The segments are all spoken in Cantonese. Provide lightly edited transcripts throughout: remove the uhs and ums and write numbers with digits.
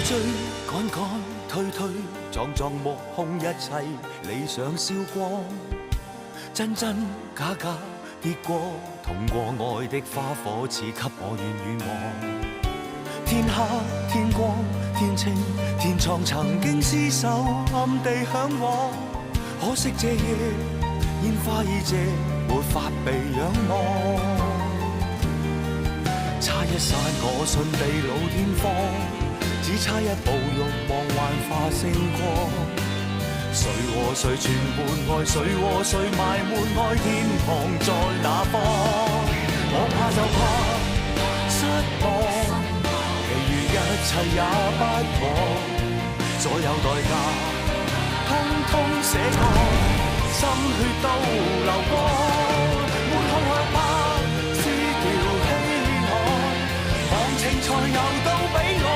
追趕趕推推撞撞目空一切理想燒光，真真假假跌過痛過愛的花火賜給我遠遠望。天黑天光天晴天蒼曾經廝守暗地向往，可惜這夜煙花已謝沒法被仰望。差一剎我順地老天荒，只差一步欲望幻化星光。誰和誰傳喚愛，誰和誰埋沒愛，天堂在哪方？我怕就怕失望，其餘一切也不枉，所有代價通通捨過，心血都流光。滿腔害怕是條氣海，忘情才游到彼岸。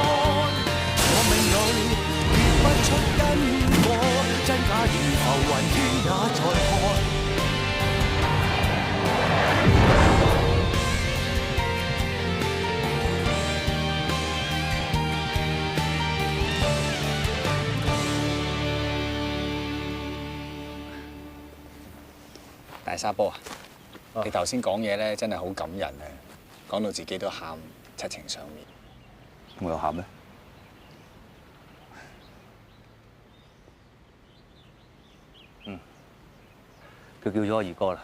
我命裏別不出因果，真假如浮雲天也在看。大沙波啊！你頭先講嘢咧，真係好感人啊！講到自己都喊，七情上面。我有喊咩？佢叫咗我二哥啦。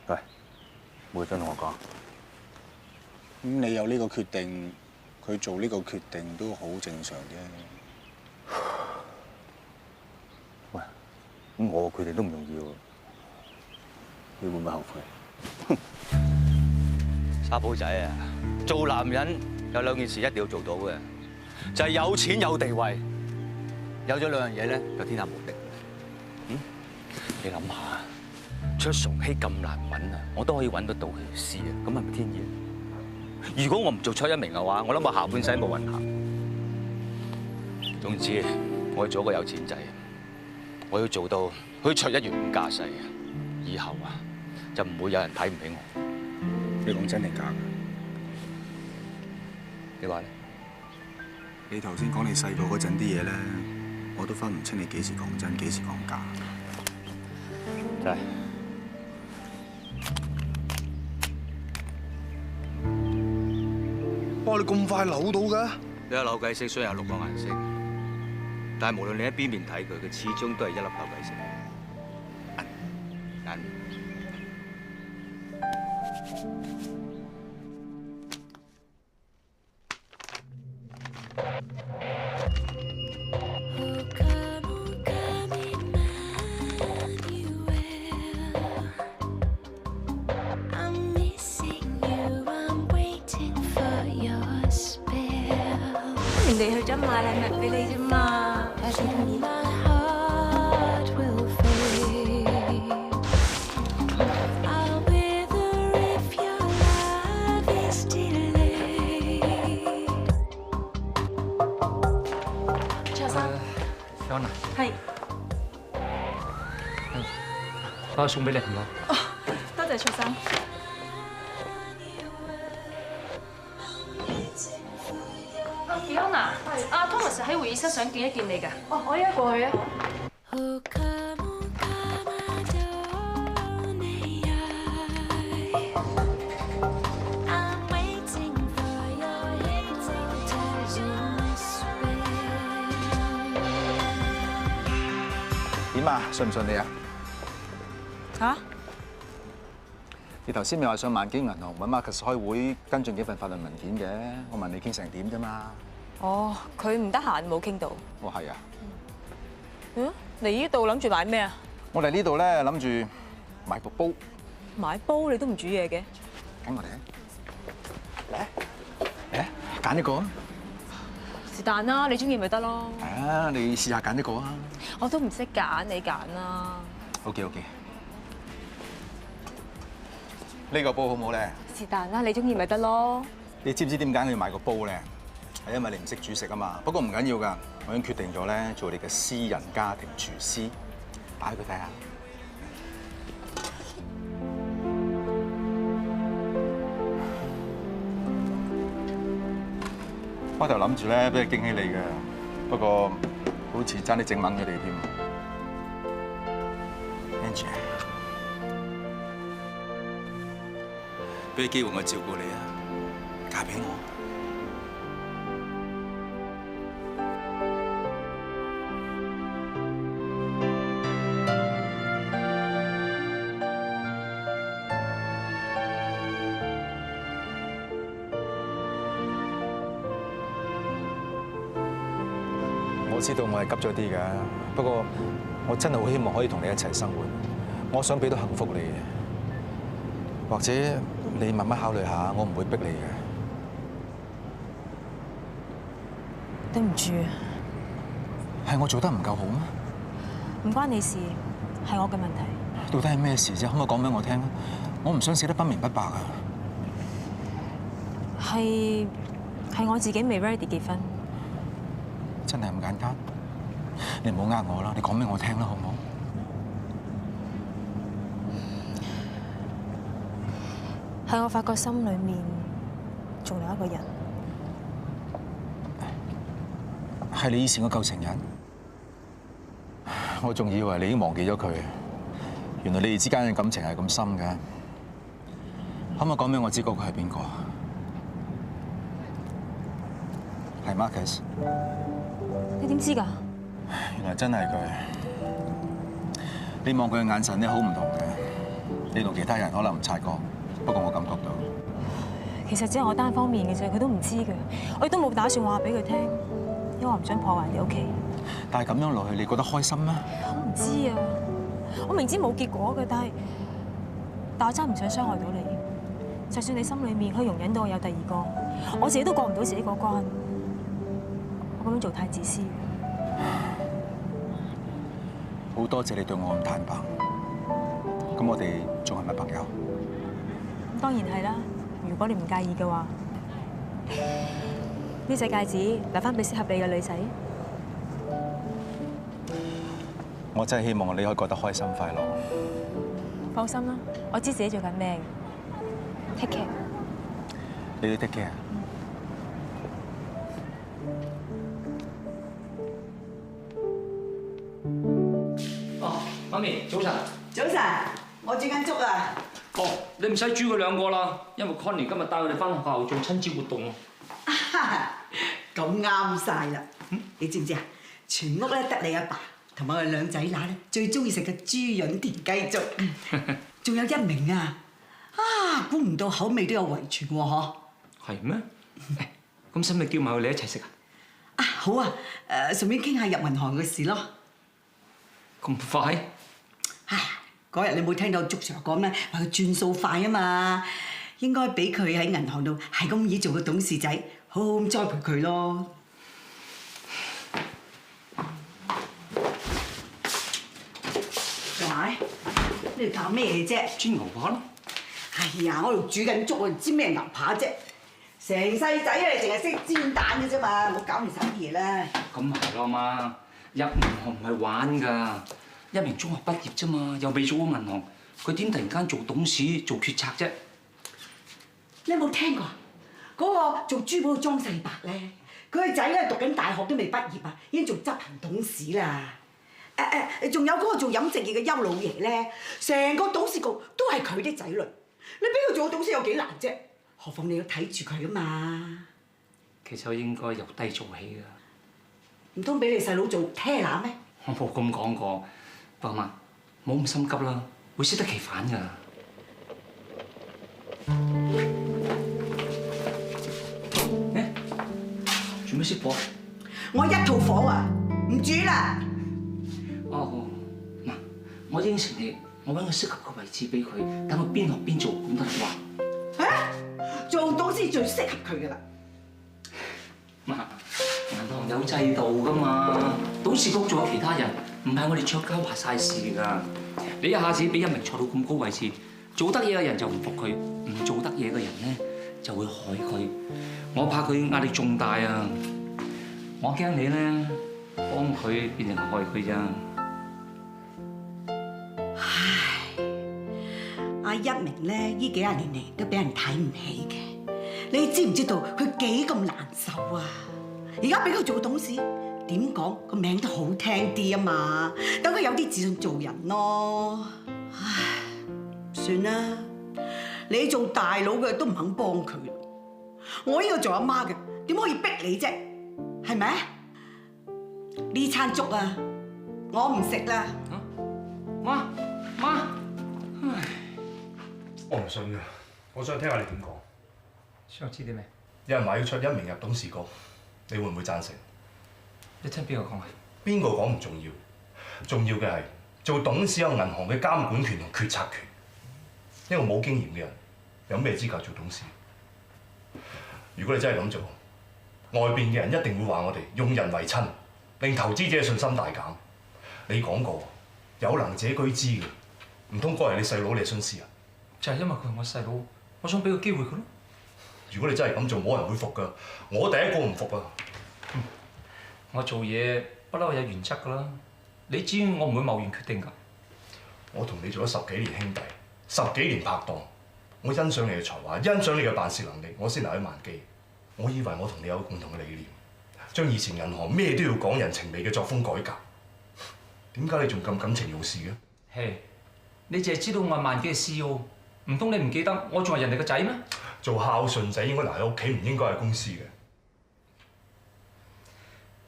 喂，冇想同我講。咁你有呢個決定，佢做呢個決定都好正常啫。喂，咁我個決定都唔容易喎，你會唔會後悔？沙寶仔啊，做男人有兩件事一定要做到嘅，就係有錢有地位。有咗兩樣嘢咧，就天下無敵。你諗下，出崇禧咁難揾啊，我都可以揾得到佢師啊，咁係咪天意？如果我唔做出一名嘅話，我諗我下半世冇運行。總之，我要做一個有錢仔，我要做到好似卓一元咁架勢，以後啊就唔會有人睇唔起我。你講真定假㗎？你話咧？你頭先講你細個嗰陣啲嘢咧，我都分唔清你幾時講真，幾時講假。真係。哇！你咁快扭到嘅？你有扭計骰，雖然有6個顏色，但係無論你喺邊面睇佢，佢始終都係一粒扭計骰。銀。人哋去咗買禮物俾你啫嘛，有時同意。卓生，安娜，係。我送俾你，唔該。哦，多謝卓生。Fiona， 係阿 Thomas 喺會議室想見一見你㗎。哦，我依家過去啊。點啊？順唔順利啊？嚇？你頭先咪話上萬景銀行揾 Marcus 開會跟進幾份法律文件嘅，我問你傾成點啫嘛？哦，佢唔得閒，冇傾到。哦，係啊。嚟呢度諗住買咩啊？我嚟呢度咧諗住買部煲。買煲你都唔煮嘢嘅？跟我嚟啊！嚟，揀一個啊！是但啦，你中意咪得咯。係啊，你試下揀一個啊！我都唔識揀，你揀啦。OK。呢個煲好唔好咧？是但啦，你中意咪得咯。你知唔知點解我要買個煲咧？係因為你唔識煮食啊嘛。不過唔緊要㗎，我已經決定咗咧，做你嘅私人家庭廚師，擺佢睇下。開頭諗住咧俾佢驚喜你嘅，不過好似爭啲整懵佢哋添。Angie， 俾機會我照顧你啊，嫁俾我。我知道我係急咗啲㗎，不過我真係好希望可以同你一齊生活。我想俾到幸福你，或者你慢慢考慮下，我唔會逼你嘅。對唔住，係我做得唔夠好咩？唔關你事，係我嘅問題。到底係咩事啫？可唔可以講俾我聽？我唔想死得不明不白啊！係我自己未 ready 結婚。真係咁簡單？你唔好呃我啦，你講俾我聽啦，好唔好？係我發覺心裏面仲有一個人，係你以前個舊情人。我仲以為你已經忘記咗佢，原來你哋之間嘅感情係咁深嘅。可唔可以講俾我知嗰個係邊個？係 Marcus。你點知㗎？原來真係佢。你望佢嘅眼神咧，好唔同嘅。你同其他人可能唔察覺，不過我感覺到。其實只係我單方面嘅啫，佢都唔知嘅。我亦都冇打算話俾佢聽，因為我唔想破壞你屋企。但係咁樣落去，你覺得開心咩？我唔知啊，我明知冇結果嘅，但我真係唔想傷害到你。就算你心裏面可以容忍到我有第二個，我自己都過唔到自己嗰關。我咁樣做太自私。好多謝你對我咁坦白。咁我哋仲係咪朋友？當然係啦，如果你唔介意嘅話，呢隻戒指留翻俾適合你嘅女仔。我真係希望你可以覺得開心快樂。放心啦，我知自己做緊咩。Take care。你都 take care。哦，媽咪，早晨。早晨，我煮緊粥啊！哦，你唔使煮佢兩個啦，因為 Connie 今日帶佢哋翻學校做親子活動啊。咁啱晒啦！你知唔知啊？全屋咧得你阿爸同埋我哋兩仔乸咧最中意食嘅豬潤田雞粥，仲有一名啊！估唔到口味都有遺傳喎，嗬？係咩？咁使咪叫埋佢哋一齊食啊？好啊！順便傾下入銀行嘅事咯。咁快？嗰日你冇聽到祝 Sir 講咩？話佢轉數快啊嘛，應該俾佢喺銀行度係咁易做個董事仔，好好咁栽培佢咯。喂，你哋搞咩啫？煎牛扒咯。哎呀，我度煮緊粥，我唔知咩牛扒啫。成世仔你淨係識煎蛋嘅啫嘛，冇搞亂晒啲嘢啦。咁係咯，媽，入銀行唔係玩㗎。一名中學畢業啫嘛，又未做過銀行，佢點突然間做董事做決策啫？你有冇聽過嗰個做珠寶嘅莊世伯咧？佢個仔咧讀緊大學都未畢業啊，已經做執行董事啦。仲有嗰個做飲食業嘅邱老爺咧，成個董事局都係佢啲仔女。你俾佢做董事有幾難啫？何況你要睇住佢啊嘛。其實我應該由低做起㗎。唔通俾你細佬做 teller 咩？我冇咁講過。爸媽，冇咁心急啦，會適得其反㗎。做咩熄火？我一套火啊，唔煮啦。哦，嗱，我應承你，我揾個適合嘅位置俾佢，等佢邊學邊做，咁得啦啩？做董事最適合佢㗎啦。媽，銀行有制度㗎嘛，董事局仲有其他人。唔係我哋卓家話晒事㗎，你一下子俾一名坐到咁高位置，做得嘢嘅人就唔服佢，唔做得嘢嘅人咧就會害佢。我怕佢壓力重大啊！我驚你咧幫佢變成害佢咋。唉，阿一鳴咧呢幾廿年嚟都俾人睇唔起嘅，你知唔知道佢幾咁難受啊？而家俾佢做董事，點講個名都好聽啲啊嘛，等佢有啲自信做人咯。唉，算啦，你做大佬嘅都唔肯幫佢，我呢個做阿媽嘅點可以逼你啫？係咪？呢餐粥啊，我唔食啦。媽，我唔信㗎，我想聽下你點講。想知啲咩？有人話要出一鳴入董事局，你會唔會贊成？你聽邊個講啊？邊個講唔重要，重要嘅係做董事有銀行嘅監管權同決策權。一個冇經驗嘅人有咩資格做董事？如果你真係咁做，外邊嘅人一定會話我哋用人為親，令投資者信心大減。你講過有能者居之嘅，唔通嗰係你細佬你係徇私啊？就係因為佢係我細佬，我想俾個機會佢咯。如果你真係咁做，冇人會服㗎。我第一個唔服啊！我做嘢不嬲有原則㗎啦。你知我唔會貿然決定㗎。我同你做咗10幾年兄弟，10幾年拍檔，我欣賞你嘅才華，欣賞你嘅辦事能力，我先留喺萬基。我以為我同你有共同嘅理念，將以前銀行咩都要講人情味嘅作風改革。點解你仲咁感情用事嘅？嘿，你淨係知道我係萬基嘅 CEO，唔通你唔記得我仲係人哋個仔咩？做孝順仔應該留喺屋企，唔應該喺公司嘅。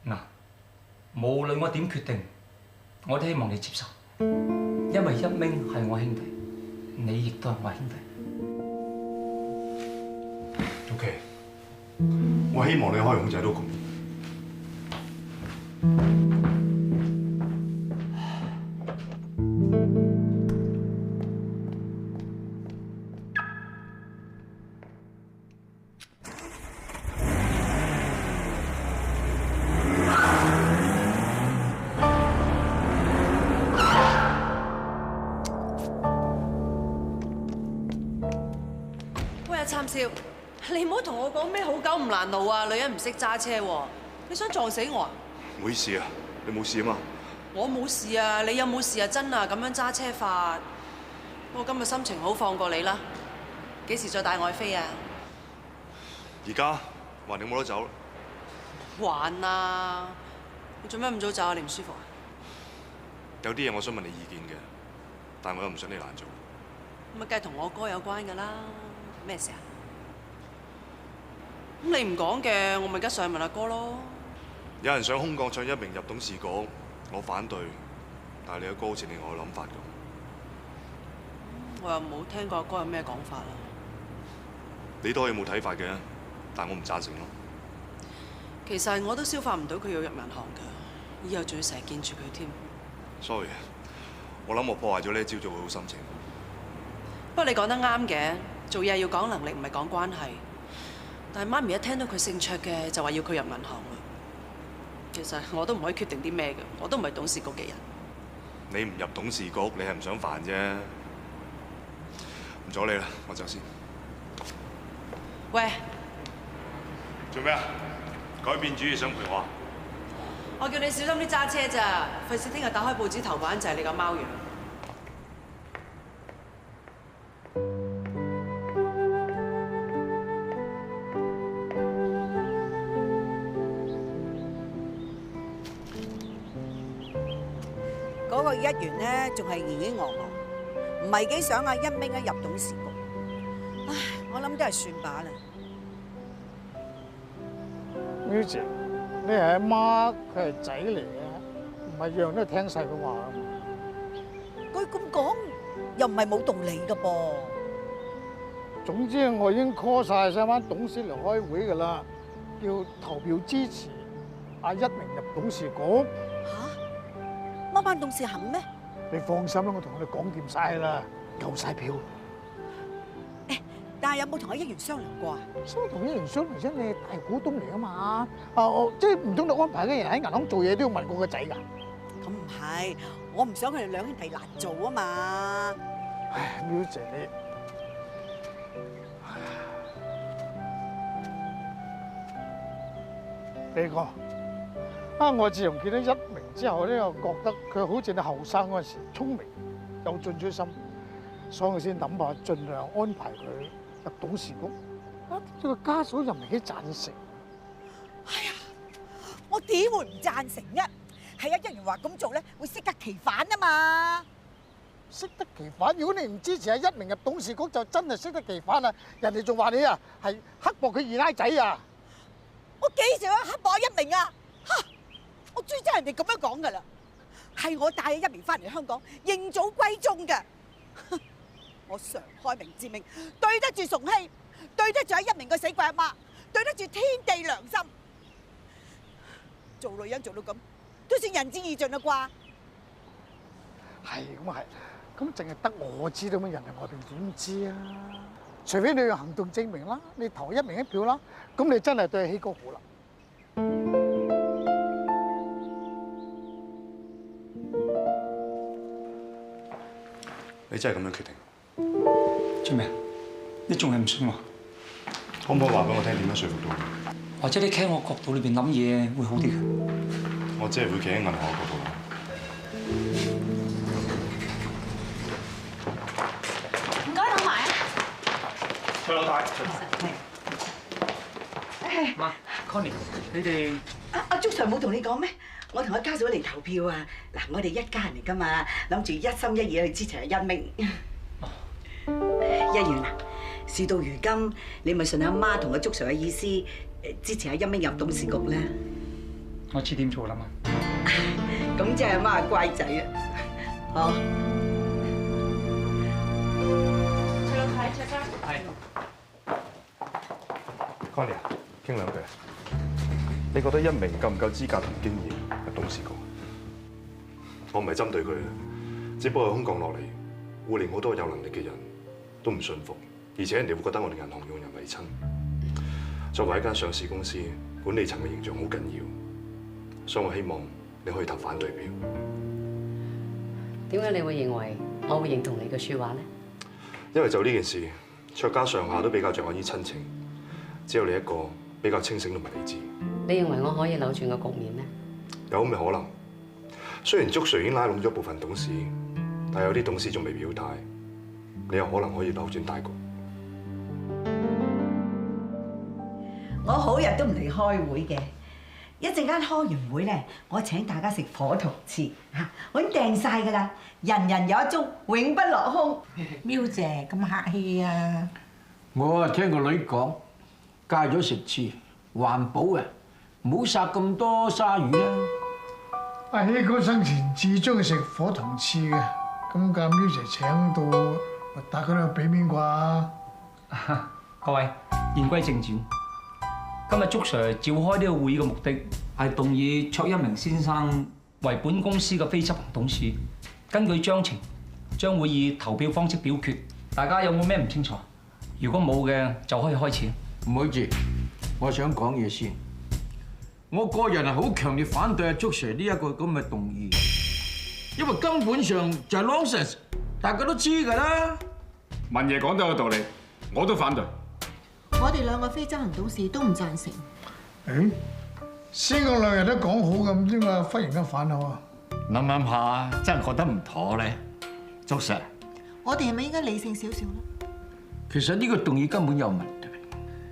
嗱，無論我點決定，我都希望你接受，因為一鳴係我兄弟，你亦都係我兄弟。OK，我希望你可以控制到局面。參少，你唔好同我講咩好狗唔攔路啊！女人唔識揸車喎，你想撞死我啊？唔好意思啊，你冇事啊嘛？我冇事啊，你有冇事啊？真啊，咁樣揸車法，我今日心情好，放過你啦。幾時再帶我去飛啊？而家橫掂冇得走。玩啊！你做咩咁早走啊？你唔舒服啊？有啲嘢我想問你意見嘅，但我又唔想你難做。咁啊，梗係同我哥有關㗎啦。咩事啊？咁你唔講嘅，我咪而家上去問阿哥咯。有人想空降唱一鳴入董事局，我反對，但係你阿哥好似另外嘅諗法咁。我又冇聽過阿哥有咩講法啦。你都可以冇睇法嘅，但我唔贊成咯。其實我都消化唔到佢要入銀行㗎，以後仲要成日見住佢添。Sorry， 我諗我破壞咗呢一朝早嘅好心情。不過你講得啱嘅，做嘢要講能力，唔係講關係。但係媽咪一聽到佢姓卓嘅，就話要佢入銀行啦。其實我都唔可以決定啲咩嘅，我都唔係董事局嘅人。你唔入董事局，你係唔想煩啫。唔阻你啦，我走先。喂，做咩啊？改變主意想陪我啊？我叫你小心啲揸車咋，費事聽日打開報紙頭版就係你個貓樣。嗰個一元咧，仲係疑疑昂昂，唔係幾想啊一鳴一入董事局。唉，我諗都係算罷啦。苗姐，你係阿媽，佢係仔嚟嘅，唔係樣都聽晒佢話啊嘛。佢咁講又唔係冇道理噶噃。總之我已經 call 晒成班董事嚟開會㗎啦，叫投票支持阿一鳴入董事局。乜班董事肯咩？你放心啦，我同佢哋講掂晒啦，夠晒票。但係有冇同阿一元商量過啊？所以同一元商量啫，你係大股東嚟啊嘛。即係唔通你安排嘅人喺銀行做嘢都要問過個仔㗎？咁唔係，我唔想佢哋兩兄弟難做啊嘛。唉，苗姐你，呢個我自從見到一鳴之後咧，我覺得佢好似你後生嗰陣時聰明有進取心，所以我先諗下盡量安排佢入董事局。個家嫂又唔係幾贊成。哎呀，我點會唔贊成啫？係啊，一元話咁做咧，會適得其反啊嘛！適得其反。如果你唔支持阿一鳴入董事局，就真係適得其反啊！人哋仲話你啊係刻薄佢二奶仔啊！我幾時去刻薄一鳴啊？嚇！我最憎人哋咁樣講噶啦，係我帶阿一鳴翻嚟香港認祖歸宗嘅。我常開明之明，對得住崇希，對得住阿一鳴個死鬼阿媽，對得住天地良心。做女人做到咁，都算仁至義盡啦啩？係咁係，咁淨係得我知道，咁人哋外邊點知啊？除非你用行動證明啦，你投一鳴一票啦，咁你真係對希哥好啦。你真係咁樣決定？做咩？你仲係唔信我？可唔可以話俾我聽點樣說服到你？或者你企喺我角度裏邊諗嘢會好啲嘅。我只係會企喺銀行嘅角度諗。唔該，攞埋啊！崔老太。媽 ，Connie， 你哋阿祝 Sir 冇同你講咩？我同阿家嫂嚟投票啊！嗱，我哋一家人嚟噶嘛，諗住一心一意去支持阿一鳴。一元啊，事到如今，你咪順阿媽同阿祝 Sir 嘅意思，支持阿一鳴入董事局啦。我知點做啦嘛。咁即係阿媽係乖仔啊！好。崔老太，卓生。係。Connie 啊，傾兩句。你覺得一鳴夠唔夠資格同經驗入董事局？我唔係針對佢，只不過空降落嚟，會令好多有能力嘅人都唔信服，而且人哋會覺得我哋銀行用人為親。作為一間上市公司，管理層嘅形象好緊要，所以我希望你可以投反對票。點解你會認為我會認同你嘅説話呢？因為就呢件事，卓家上下都比較着眼於親情，只有你一個比較清醒同埋理智。你認為我可以扭轉個局面咩？有咁嘅可能。雖然祝 Sir 已經拉攏咗部分董事，但有啲董事仲未表態，你有可能可以扭轉大局。我好日都唔嚟開會嘅，一陣間開完會咧，我請大家食火同翅嚇，我已經訂晒㗎啦，人人有一盅，永不落空。喵姐咁客氣啊！我啊聽個女講，戒咗食翅，環保嘅，唔好殺咁多鯊魚啦。阿希哥生前至中意食火同翅嘅，咁架喵姐請到，大家都有俾面啩？各位言歸正傳，今日祝 Sir 召開呢個會議嘅目的係動議卓一鳴先生為本公司嘅非執行董事。根據章程，將會以投票方式表決。大家有冇咩唔清楚？如果冇嘅，就可以開始。唔好住，我想講嘢先。我個人係好強烈反對阿祝 Sir 呢一個咁嘅動議，因為根本上就係 nonsense，大家都知㗎啦。文爺講得有道理，我都反對。我哋兩個非執行董事都唔贊成。誒，先嗰兩日都講好咁，點解忽然間反口啊？諗諗下，真係覺得唔妥咧。祝 Sir，我哋係咪應該理性少少咧？其實呢個動議根本有問題。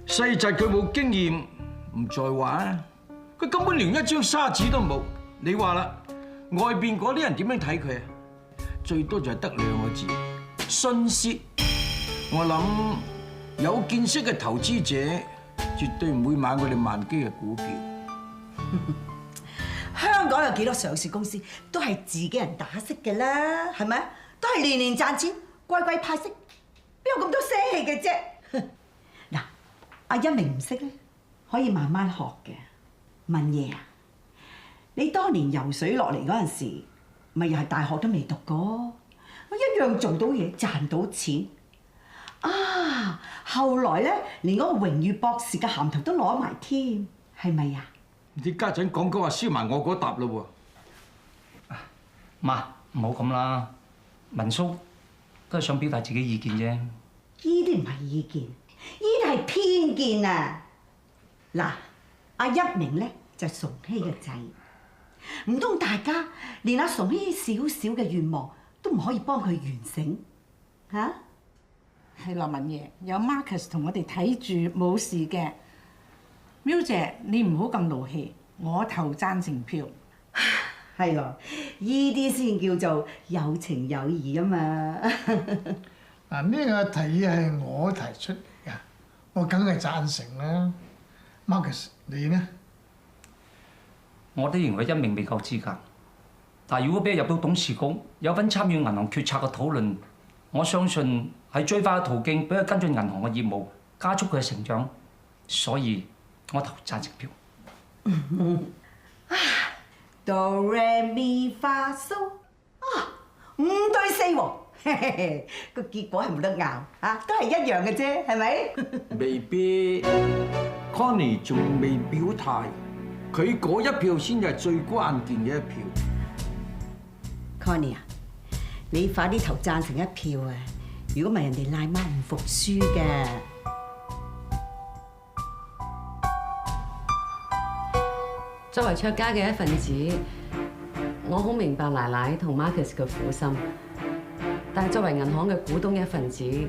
細侄佢冇經驗，唔在話啊，佢根本連一張沙紙都冇。你話啦，外邊嗰啲人點樣睇佢啊？最多就係得兩個字：徇私。我諗有見識嘅投資者絕對唔會買我哋萬基嘅股票。香港有幾多上市公司都係自己人打識嘅啦，係咪？都係年年賺錢，季季派息，邊有咁多聲氣嘅啫？嗱，阿一鳴唔識咧，可以慢慢學嘅。文爺啊，你當年游水落嚟嗰陣時，咪又係大學都未讀過，我一樣做到嘢，賺到錢。啊，後來咧，連嗰個榮譽博士嘅銜頭都攞埋添，係咪啊？你家陣講講話燒埋我嗰笪咯喎！媽，唔好咁啦，文叔都係想表達自己意見啫。呢啲唔係意見，呢啲係偏見啊！嗱，阿一鳴咧就係崇希嘅仔，唔通大家連阿崇希少少嘅願望都唔可以幫佢完成嚇？係啦，文爺有 Marcus 同我哋睇住冇事嘅。喵姐，你唔好咁勞氣，我投贊成票。係咯，依啲先叫做有情有義啊嘛。嗱，呢個提議係我提出嚟㗎，我梗係贊成啦。Marcus，你呢？我都認為一鳴未夠資格，但係如果俾佢入到董事局，有份參與銀行決策嘅討論，我相信係最快嘅途徑，俾佢跟進銀行嘅業務，加速佢嘅成長。所以我投贊成票。Do re mi fa so 5對4喎，個結果係冇得拗嚇，都係一樣嘅啫，係咪？未必 ，Connie 仲未表態，佢嗰一票先至係最關鍵嘅一票。Connie 啊，你快啲投贊成一票啊！如果唔係人哋賴媽唔服輸嘅。作為卓家嘅一份子，我好明白奶奶同 Marcus 嘅苦心。但係作為銀行嘅股東一份子，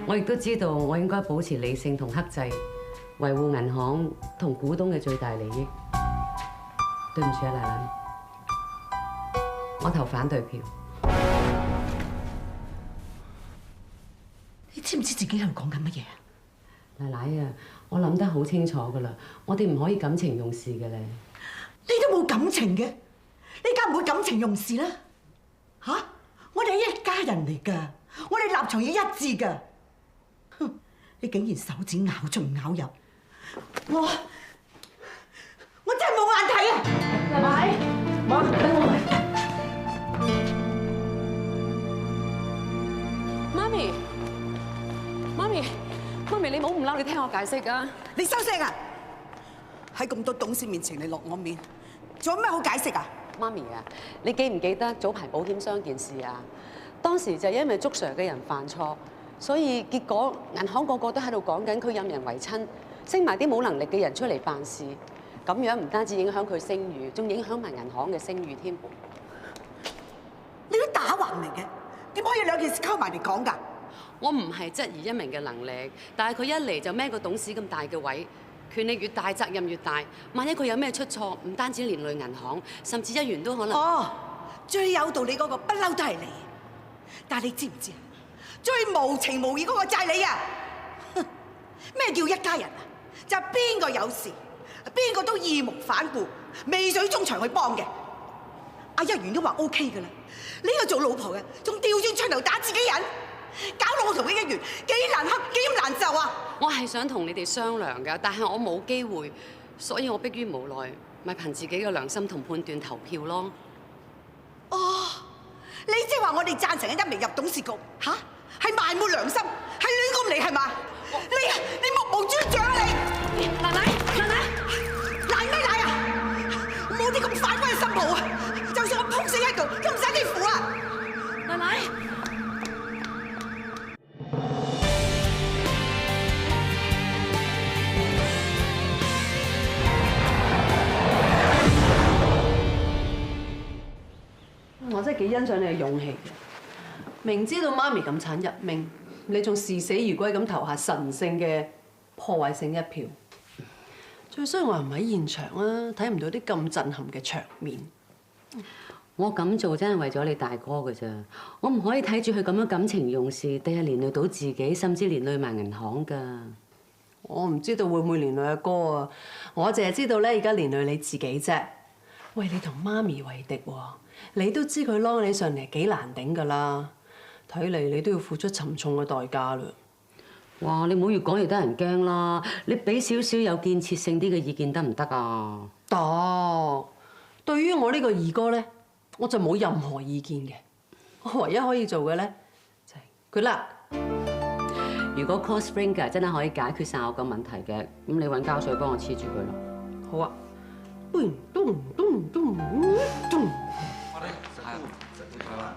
我亦都知道我應該保持理性同克制，維護銀行同股東嘅最大利益。對唔住啊，奶奶，我投反對票。你知唔知自己喺度講緊乜嘢啊？奶奶啊，我諗得好清楚㗎啦，我哋唔可以感情用事嘅咧。你都冇感情嘅，你梗唔會感情用事啦。嚇！我哋係一家人嚟㗎，我哋立場要一致㗎。哼！你竟然手指咬進咬入，我真係冇眼睇啊！奶奶，媽，等我嚟。媽咪，媽咪，媽咪，你冇唔嬲，你聽我解釋啊！你收聲啊！喺咁多董事面前，你落我面，仲有咩好解釋啊？媽咪啊，你記唔記得早排保險箱件事啊？當時就因為祝 Sir 嘅人犯錯，所以結果銀行個個都喺度講緊佢任人唯親，升埋啲冇能力嘅人出嚟辦事，咁樣唔單止影響佢聲譽，仲影響埋銀行嘅聲譽添。你都打橫嚟嘅，點可以兩件事溝埋嚟講㗎？我唔係質疑一鳴嘅能力，但係佢一嚟就孭個董事咁大嘅位。權力越大，責任越大。萬一佢有咩出錯，唔單止連累銀行，甚至一元都可能。哦，最有道理嗰個不嬲都係你，但係你知唔知啊？最無情無義嗰個就係你啊！咩叫一家人啊？就係邊個有事，邊個都義無反顧、未水中場去幫嘅。阿一元都話 OK 㗎啦，呢個做老婆嘅仲調轉槍頭打自己人，搞到我同呢一元幾難堪、幾咁難受啊！我係想同你哋商量㗎，但係我冇機會，所以我迫於無奈，咪憑自己嘅良心同判斷投票咯。哦，你即係話我哋贊成一鳴入董事局嚇，係埋沒良心，係亂咁嚟係嘛？你目無尊長啊你！奶奶，賴咩賴啊？冇啲咁反骨嘅心抱啊！就算我撲死喺度，都唔使你扶啊！奶奶。我真係幾欣賞你嘅勇氣嘅，明知道媽咪咁慘入命，你仲視死如歸咁投下神聖嘅破壞性一票。最衰我又唔喺現場啊，睇唔到啲咁震撼嘅場面。我咁做真係為咗你大哥㗎咋，我唔可以睇住佢咁樣感情用事，第日連累到自己，甚至連累埋銀行㗎。我唔知道會唔會連累阿哥啊，我淨係知道咧，而家連累你自己啫。喂，你同媽咪為敵喎，你都知佢攞你上嚟幾難頂㗎啦，睇嚟你都要付出沉重嘅代價啦。哇！你唔好越講越得人驚啦，你俾少少有建設性啲嘅意見得唔得啊？得，對於我呢個二哥咧，我就冇任何意見嘅。我唯一可以做嘅咧，就係佢啦。如果 Cold Springer 真係可以解決晒我個問題嘅，咁你揾膠水幫我黐住佢咯。好啊。我哋係啦，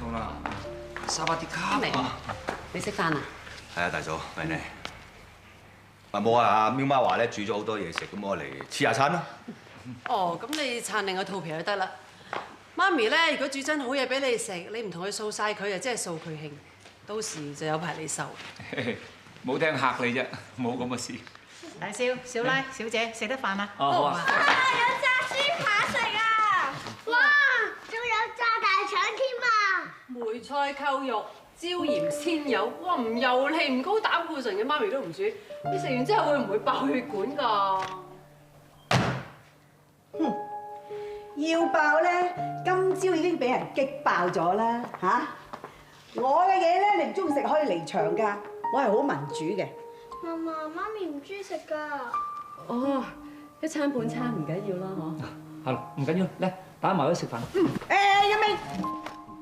好啦，沙巴啲卡啊！你識飯啊？係啊，大嫂，喂你。啊冇啊，阿喵媽話咧煮咗好多嘢食，咁我嚟黐下餐啦。哦，咁你撐另個肚皮就得啦。媽咪咧，如果煮真好嘢俾你食，你唔同佢掃晒佢啊，即係掃佢興，到時就有排你受。冇聽嚇你啫，冇咁嘅事。大少、小拉、小姐食得飯啦？哦，好啊。有炸豬扒食啊！哇，仲有炸大腸添啊！梅菜扣肉、椒鹽鮮魷，哇唔油膩唔高膽固醇嘅媽咪都唔煮，你食完之後會唔會爆血管㗎？要爆咧，今朝已經俾人激爆咗啦嚇！我嘅嘢咧，你唔中意食可以離場㗎，我係好民主嘅。媽咪唔中意食㗎。哦，一餐半餐唔緊要啦，嗬。係咯，唔緊要，嚟打埋去食飯。一味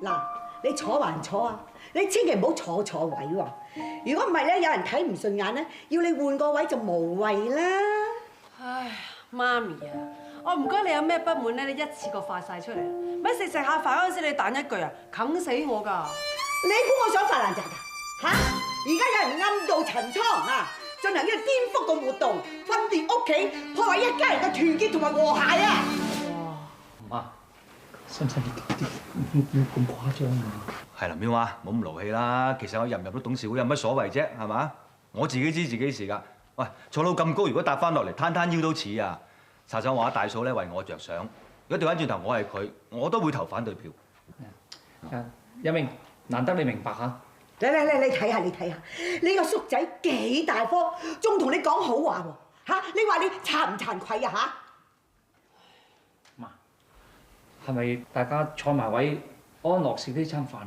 嗱，你坐還坐啊？你千祈唔好坐錯位喎。如果唔係咧，有人睇唔順眼咧，要你換個位就無謂啦。唉，媽咪啊，我唔該你有咩不滿咧，你一次過發晒出嚟，咪食下飯嗰陣時你彈一句啊，啃死我㗎！你估我想發爛渣㗎？嚇！而家有人暗度陳倉啊，進行呢個顛覆嘅活動，分裂屋企，破壞一家人嘅團結同埋和諧啊！媽，使唔使要咁誇張啊？係啦，妙啊，冇咁勞氣啦。其實我入唔入到董事會有乜所謂啫，係嘛？我自己知自己事㗎。喂，坐到咁高，如果搭翻落嚟，攤攤腰都似啊！查實我阿大嫂咧為我着想，如果調翻轉頭我係佢，我都會投反對票。一鳴，難得你明白嚇。你睇下，你個叔仔幾大科，仲同你講好話喎嚇！你話你慚唔慚愧啊嚇？媽，係咪大家坐埋位安樂食呢餐飯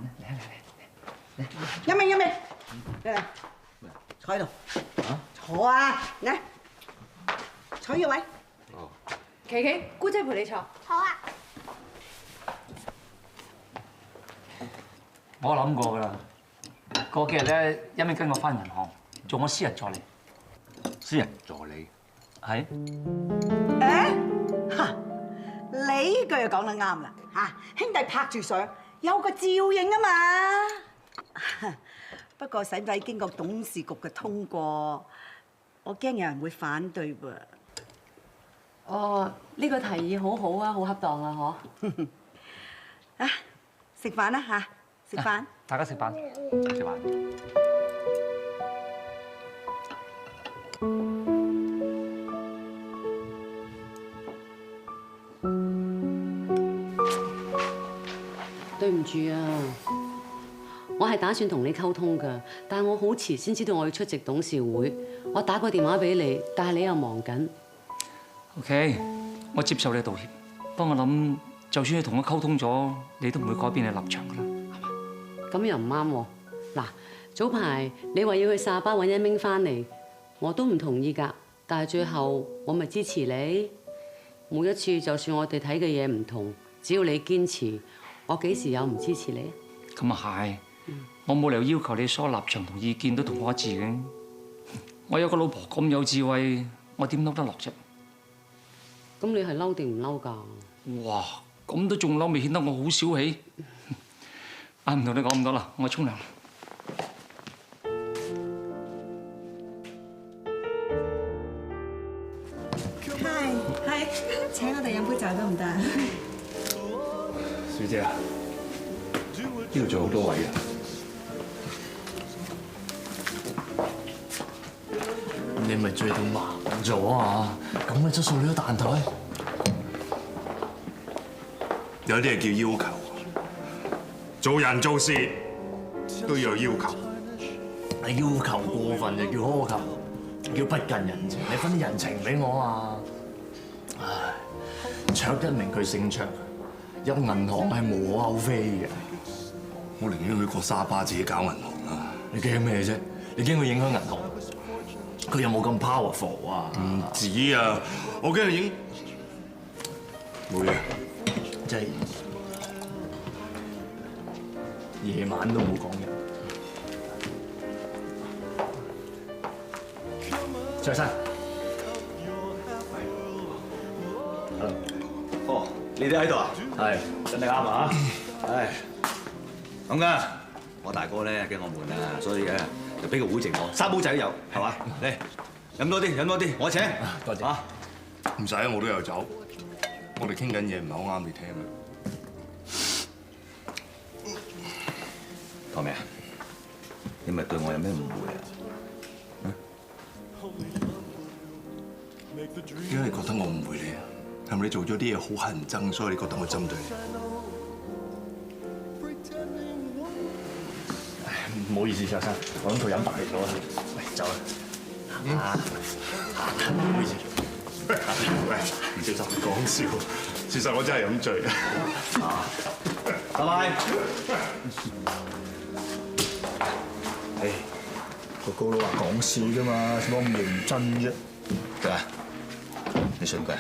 咧？嚟，一鳴，嚟坐喺度。坐啊！嚟，坐呢個位。琪琪，姑姐陪你坐。好啊。我諗過㗎啦，過幾日咧，一鳴跟我翻銀行做我私人助理。私人助理？係。嚇！你呢句又講得啱啦嚇，兄弟拍住上，有個照應啊嘛。不過使唔使經過董事局嘅通過？我驚有人會反對噃。哦，呢個提議好好啊，好恰當啊，嗬！啊，食飯啦嚇，食飯。大家食飯。食飯。對唔住啊，我係打算同你溝通㗎，但係我好遲先知道我要出席董事會。我打個電話俾你，但係你又忙緊。OK，我接受你道歉。不過我諗，就算你同我溝通咗，你都唔會改變你立場㗎啦，係嘛？咁又唔啱喎。嗱，早排你話要去沙巴揾一鳴翻嚟，我都唔同意㗎。但係最後我咪支持你。每一次就算我哋睇嘅嘢唔同，只要你堅持，我幾時有唔支持你？咁啊係，我冇理由要求你所有立場同意見都同我一致嘅。我有個老婆咁有智慧，我點嬲得落啫？咁你係嬲定唔嬲㗎？哇！咁都仲嬲，未顯得我好小氣。啊，唔同你講咁多啦，我去沖涼。係，請我哋飲杯酒得唔得？小姐啊，呢度仲有好多位啊！你咪醉到盲咗啊！咁嘅質素你都彈台？有啲係叫要求，做人做事都要有要求。你要求過分就叫苛求，叫不近人情。你分啲人情俾我啊！唉，卓一鳴佢姓卓，入銀行係無可厚非嘅。我寧願去過沙巴自己搞銀行啦。你驚咩啫？你驚佢影響銀行？佢有冇咁 powerful 啊？唔止啊！我驚佢影冇嘢，即係夜晚都冇講嘢。卓生，哦，你哋喺度啊？係，真係啱啊！唉，咁噶，我大哥咧驚我悶啊，所以咧就俾個會籍我，三煲仔都有，係嘛？嚟飲多啲，飲多啲，我請。多謝啊！唔使，我都有酒。我哋傾緊嘢唔係好啱你聽啊。講咩啊？你咪對我有咩誤會啊？會你啊？係咪你做咗啲嘢好乞人憎，所以你覺得我針對你？唔好意思，卓生，我諗佢飲白嚟咗啊。喂，走啦。唔好意思。喂，唔小心講笑，事實我真係飲醉啊。拜拜。唉，個高佬話講笑啫嘛，做乜咁認真啫？對啊，你信佢啊？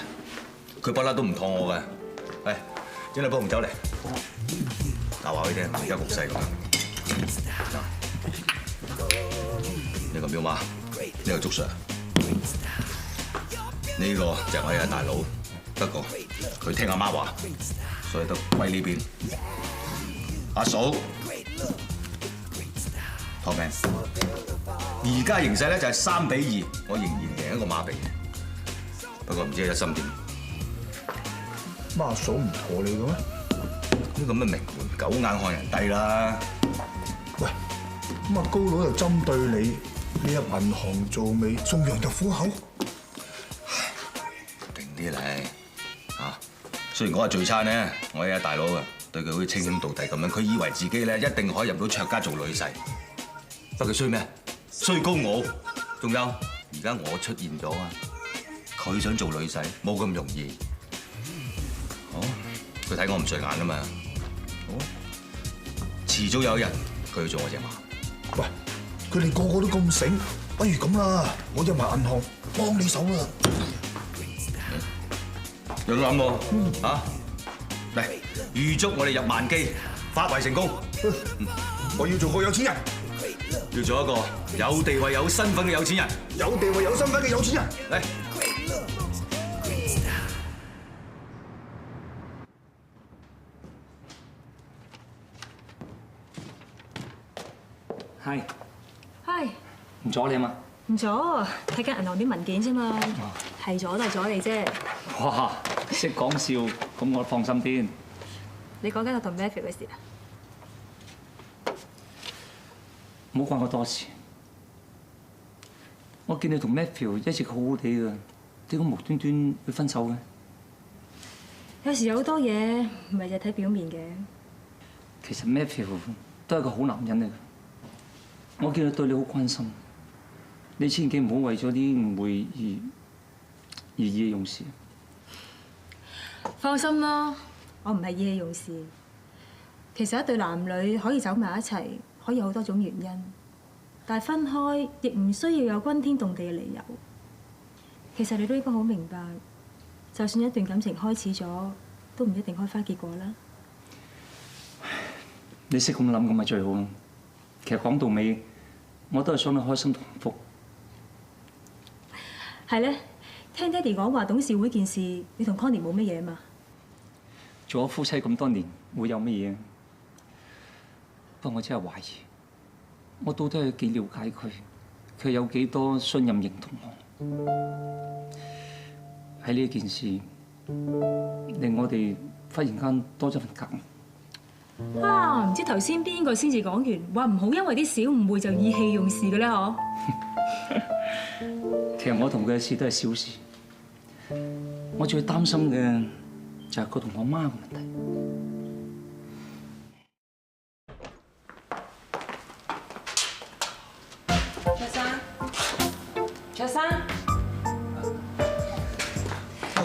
佢不嬲都唔妥我嘅。喂，整兩杯紅酒嚟。嗱，話俾你聽，而家局勢咁。呢個廟媽，呢個竹 Sir， 呢個就係我嘅大佬。不過佢聽阿媽話，所以都歸呢邊。阿嫂 ，Top Man， 而家形勢咧就係3-2，我仍然贏一個馬鼻。不過唔知一心點。媽嫂唔妥你嘅咩？呢個咩名門狗眼看人低啦！喂，咁啊高佬又針對你，你入銀行做未送羊入虎口？定啲嚟啊！雖然我係聚餐咧，我係大佬啊，對佢好似稱兄道弟咁樣，佢以為自己咧一定可以入到卓家做女婿。不過佢衰咩？衰高我，仲有而家我出現咗啊！佢想做女婿冇咁容易。哦，佢睇我唔順眼啊嘛。哦，遲早有一日佢要做我隻馬。喂，佢哋個個都咁醒，不如咁啦，我入埋銀行幫你手啦。有諗喎，嚇！嚟預祝我哋入萬機，發圍成功。我要做個有錢人，要做一個有地位、有身份嘅有錢人。有地位、有身份嘅有錢人。嚟。係。係。唔阻你啊嘛？唔阻，睇緊銀行啲文件啫嘛，係阻都係阻你啫。哇！識講笑，咁我放心啲。你講緊我同 Matthew 嘅事啊？唔好怪我多事。我見你同 Matthew 一直好好地㗎，點解無端端會分手嘅？有時有好多嘢唔係就睇表面嘅。其實 Matthew 都係個好男人嚟嘅。我見佢對你好關心，你千祈唔好為咗啲誤會而意氣用事。放心啦，我唔係意氣用事。其實一對男女可以走埋一齊，可以有好多種原因，但係分開亦唔需要有轟天動地嘅理由。其實你都應該好明白，就算一段感情開始咗，都唔一定開花結果啦。你識咁諗咁咪最好咯。其實講到尾，我都係想你開心同幸福。係咧，聽爹哋講話董事會件事，你同 Connie 冇乜嘢嘛？做咗夫妻咁多年，會有乜嘢？不過我真係懷疑，我到底有幾了解佢，佢有幾多信任認同我？喺呢件事，令我哋忽然間多咗份隔膜。啊！唔知頭先邊個先至講完，話唔好因為啲小誤會就意氣用事嘅咧，嗬？其實我同佢嘅事都係小事，我最擔心嘅就係佢同我媽嘅問題。卓生，呢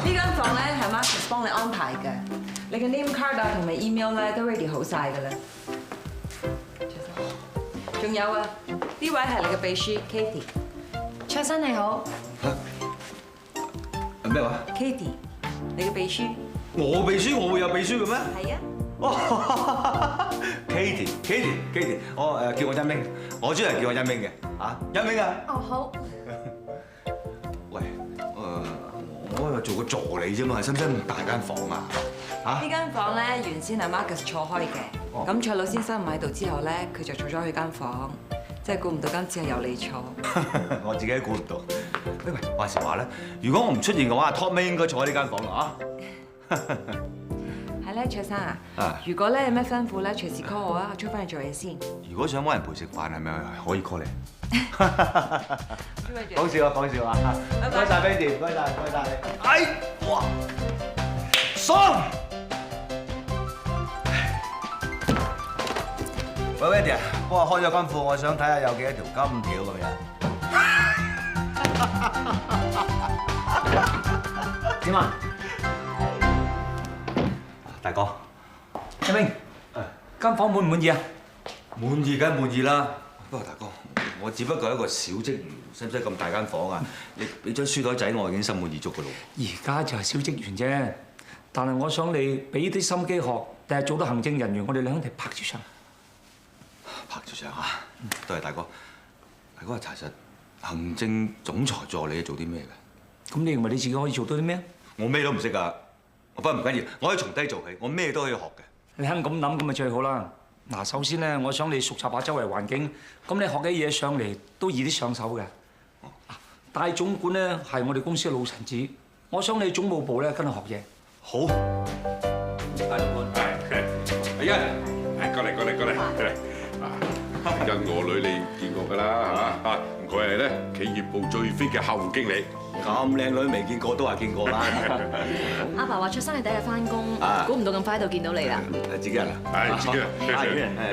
間房咧係 Marcus 幫你安排嘅。你嘅 name card 啊同埋 email 咧都 ready 好晒㗎啦。仲有啊，呢位係你嘅秘書 Katie。卓生你好。咩話 ？Katie， 你嘅秘書。我秘書，我會有秘書嘅咩？係啊。Katie，我叫我欣明，我中意人叫我欣明嘅嚇，欣明啊。哦好。喂，我係做個助理啫嘛，使唔使咁大間房啊？嚇？呢間房咧原先係 Marcus 坐開嘅，咁卓老先生唔喺度之後咧，佢就坐咗去間房，真係估唔到今次係由你坐。我自己都估唔到。喂，話時話咧，如果我唔出現嘅話，Top Man 應該坐喺呢間房啦嚇。係係咧，卓生啊，啊如果咧有咩吩咐咧，隨時 call 我啊，我出翻去做嘢先。如果想揾人陪食飯，係咪可以 call 你？講笑啊，講笑啊！唔該晒 Bendy，唔該晒，唔該晒你。哎，哇，爽！喂 Bendy 啊，幫我開咗間褲，我想睇下有幾多條金條咁樣。點啊？大哥，阿明，間房滿唔滿意啊？滿意梗係滿意啦。不過大哥，我只不過係一個小職員，使唔使咁大間房啊？你俾張書袋仔我已經心滿意足噶咯。而家就係小職員啫，但係我想你俾啲心機學，第日做到行政人員，我哋兩兄弟拍住上。拍住上啊！多謝大哥。大哥，查實行政總裁助理係做啲咩嘅？咁你認為你自己可以做到啲咩？我咩都唔識㗎。不過唔緊要，我可以從低做起，我咩都可以學嘅。你肯咁諗咁咪最好啦。嗱，首先咧，我想你熟習下周圍環境，咁你學嘅嘢上嚟都易啲上手嘅。大總管咧係我哋公司嘅老臣子，我想你總務部咧跟佢學嘢。好。大總管，阿欣，過嚟。欣我女你見過㗎啦，係嘛？佢係咧企業部最飛嘅客戶經理。咁靚女未見過都話見過啦。阿爸話卓生你第一日翻工，估唔到咁快喺度見到你啦。自己人啊？係自己人。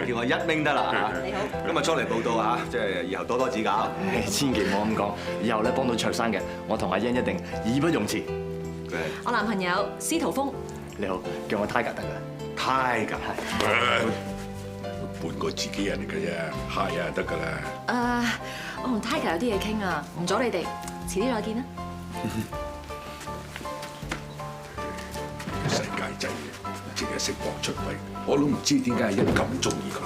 叫我一鳴得啦。你好。今日初嚟報道啊，即係以後多多指教。千祈唔好咁講，以後咧幫到卓生嘅，我同阿欣一定義不容辭。我男朋友司徒峰。你好，叫我 Tiger 得㗎。Tiger 半個自己人嚟嘅啫，係啊得㗎啦。我同 Tiger 有啲嘢傾啊，唔阻你哋，遲啲再見啦。世界仔淨係識搏出位，我都唔知點解阿欣咁中意佢。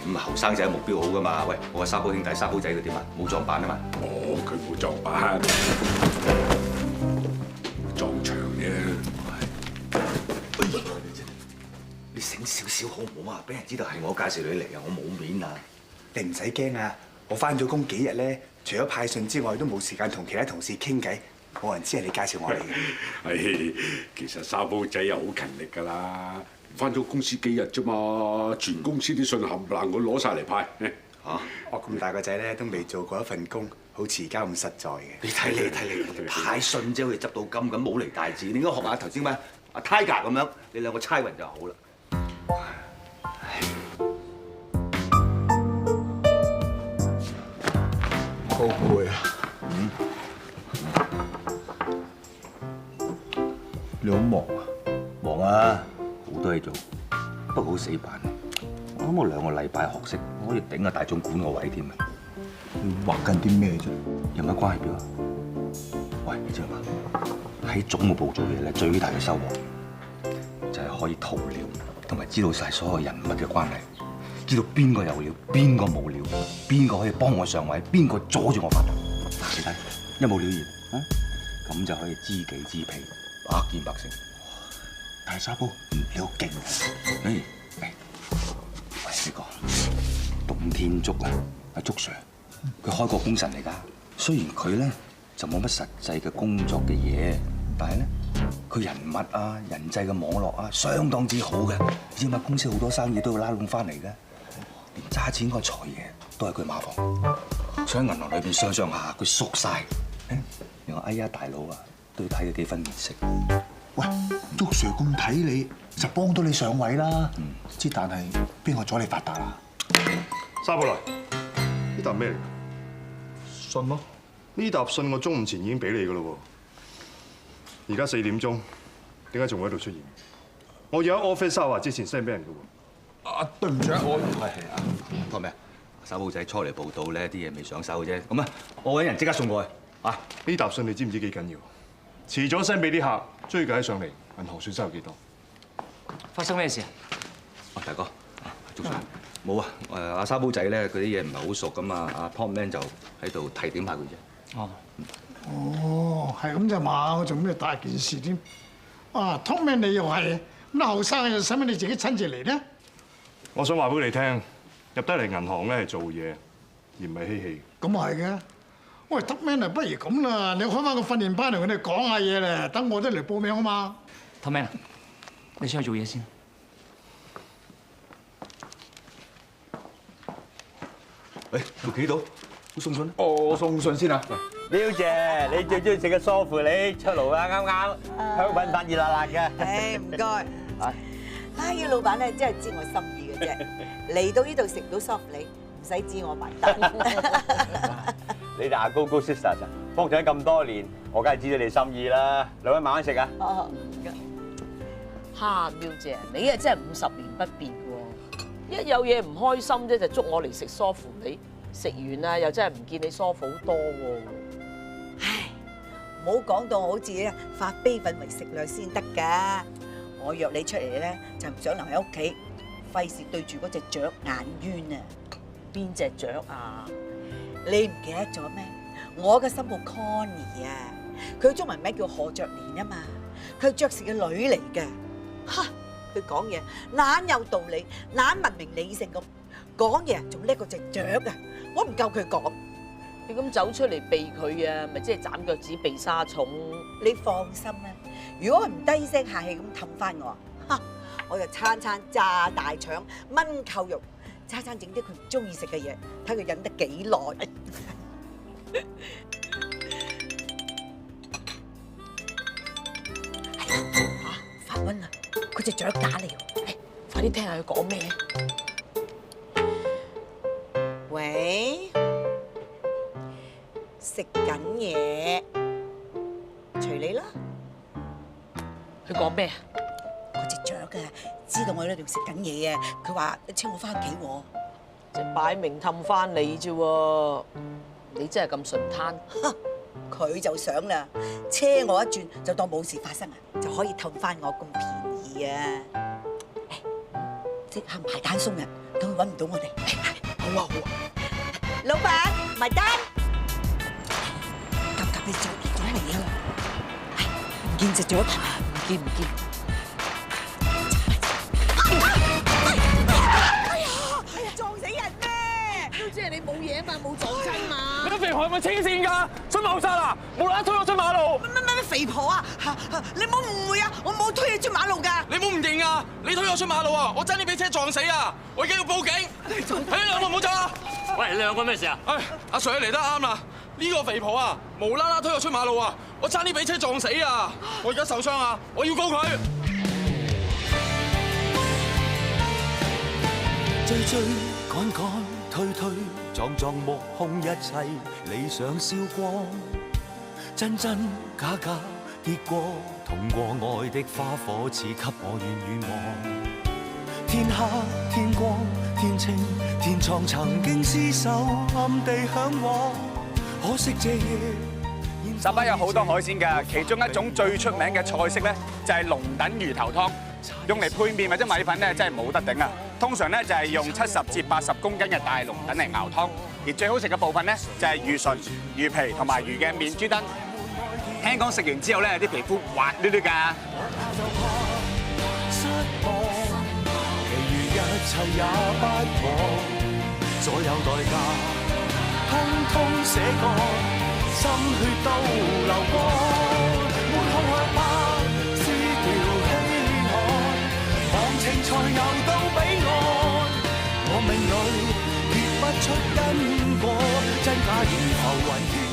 咁後生仔目標好㗎嘛？喂，我個沙煲兄弟、沙煲仔佢點啊？冇撞板啊嘛？哦，佢冇撞板，撞牆啫。你醒少少好唔好啊？俾人知道係我介紹你嚟啊，我冇面啊！你唔使驚啊！我翻咗工幾日咧，除咗派信之外，都冇時間同其他同事傾偈，冇人知係你介紹我嚟嘅。係，其實沙煲仔又好勤力㗎啦，翻咗公司幾日啫嘛，全公司啲信冚唪唥我攞晒嚟派。嚇！我咁大個仔咧，都未做過一份工，好似而家咁實在嘅。你睇你派信啫，好似執到金咁，冇嚟大字。你應該學下頭先咩阿 Tiger 咁樣，你兩個猜勻就好啦。好攰啊！你好忙啊？忙啊，好多嘢做，不過好死板。我諗我2個禮拜學識，我可以頂下大總管個位添啊！你畫緊啲咩啫？有乜關係表啊？喂，你知嘛？喺總務部做嘢咧，最大嘅收穫就係可以套料，同埋知道晒所有人物嘅關係。知道邊個有料，邊個冇料，邊個可以幫我上位，邊個阻住我發達。你睇，一目了然啊，咁就可以知己知彼，百戰百勝。大沙煲，你好勁啊！喂，呢個董天竺啊，阿竺 Sir， 佢開國功臣嚟㗎。雖然佢咧就冇乜實際嘅工作嘅嘢，但係咧佢人物啊、人際嘅網絡啊，相當之好嘅。你知嘛？公司好多生意都要拉攏翻嚟嘅。連揸錢個財爺都係佢馬房，所以銀行裏邊上下佢熟晒。連我哎呀大佬啊，都要睇佢幾分面色。喂，竺 Sir 咁睇你，就幫到你上位啦。之但係邊個阻你發達啊？沙寶來，呢沓咩嚟？信咯，呢沓信我中午前已經俾你噶啦喎。而家4點鐘，點解仲會喺度出現？我要喺 office hour 之前 send 俾人噶喎。對唔住啊，我係啊，講咩？沙煲仔初嚟報到咧，啲嘢未上手嘅啫。咁啊，我揾人即刻送過去。啊，呢沓信你知唔知幾緊要？遲咗 send 俾啲客，追究起上嚟，銀行損失有幾多？發生咩事啊？大哥，竺 Sir，冇啊。阿沙煲仔咧，佢啲嘢唔係好熟噶嘛。阿 Tom Man 就喺度提點下佢啫。哦，係咁就嘛，我做咩大件事添？啊 ，Tom Man 你又係咁後生嘅，使乜你自己親自嚟呢？我想話俾你聽，入得嚟銀行咧係做嘢，而唔係嬉戲。咁係嘅。喂 ，Tom Man 啊，不如咁啦，你開翻個訓練班同佢哋講下嘢咧，等我都嚟報名啊嘛。Tom Man，你先去做嘢先。喂，條企度，我送信。我送信先啊。表姐，你最中意食嘅梳乎梨出爐啦，啱啱香噴噴熱辣辣嘅。誒唔該。呢老闆咧真係知我心意嘅啫。嚟到呢度食唔到梳乎梨，唔使知我埋單。你哋阿高高 sister 咋？幫咗咁多年，我梗係知道你心意啦。兩位慢慢食啊。哦。哈，表姐，你啊真係50年不變喎！一有嘢唔開心啫，就捉我嚟食梳乎梨，食完啊又真係唔見你梳乎好多喎。唉，唔好講到我好似化悲憤為食量先得㗎。我約你出嚟咧，就唔想留喺屋企，費事對住嗰隻雀眼冤啊！邊隻雀啊？你唔記得咗咩？我嘅新抱 Connie 啊，佢中文名叫何爵蓮啊嘛，佢係爵士嘅女嚟嘅。哈！佢講嘢懶有道理，懶文明理性咁講嘢，仲叻過隻雀啊！我唔夠佢講。你咁走出嚟避佢啊，咪即係斬腳趾避沙蟲？你放心啦，如果佢唔低聲下氣咁氹翻我，哈！我就餐餐炸大腸、炆扣肉，餐餐整啲佢唔中意食嘅嘢，睇佢忍得幾耐。發瘟啦！佢隻雀打嚟喎，快啲聽下佢講咩？喂，食緊嘢，隨你啦。佢講咩啊？嗰隻雀啊，知道我喺度食緊嘢啊，佢話請我翻屋企喎。就擺明氹翻你啫喎！你真係咁順攤？佢就想啦，車我一轉就當冇事發生啊，就可以氹翻我咁便宜啊！即刻埋單送人，等佢揾唔到我哋。好啊好啊，老闆埋單。急你做咗未啊？唔見隻雀，唔見。撞死人咩？表姐你冇嘢嘛，冇撞親嘛？你個肥婆係咪黐線㗎？想謀殺啊！無啦啦推我出馬路！咩肥婆啊？你唔好誤會啊！我冇推你出馬路㗎！你唔好唔認啊！你推我出馬路啊！我爭啲俾車撞死啊！我而家要報警！你兩個唔好走啊！喂，你兩個咩事啊？阿 Sir 嚟得啱啦！呢個肥婆啊，無啦啦推我出馬路啊！我爭啲俾車撞死啊！我而家受傷啊！我要告佢！追追趕趕推推撞撞目空一切理想燒光，真真假假跌過痛過愛的花火賜給我遠遠望。天黑天光天清天蒼曾經廝守暗地向往，可惜這夜沙巴有好多海鮮㗎，其中一種最出名嘅菜式咧就係龍躉魚頭湯，用嚟配麵或者米粉咧真係冇得頂啊！通常咧就係用70至80公斤嘅大龍躉嚟熬湯，而最好食嘅部分咧就係魚唇、魚皮同埋魚嘅面珠燈。聽講食完之後咧啲皮膚滑捋捋㗎。失望，其餘一切也不枉，所有代價通通寫過，心血都流過，滿腔渴盼是條稀罕，忘情才游到彼岸，我命裏結不出因果，真假已浮雲。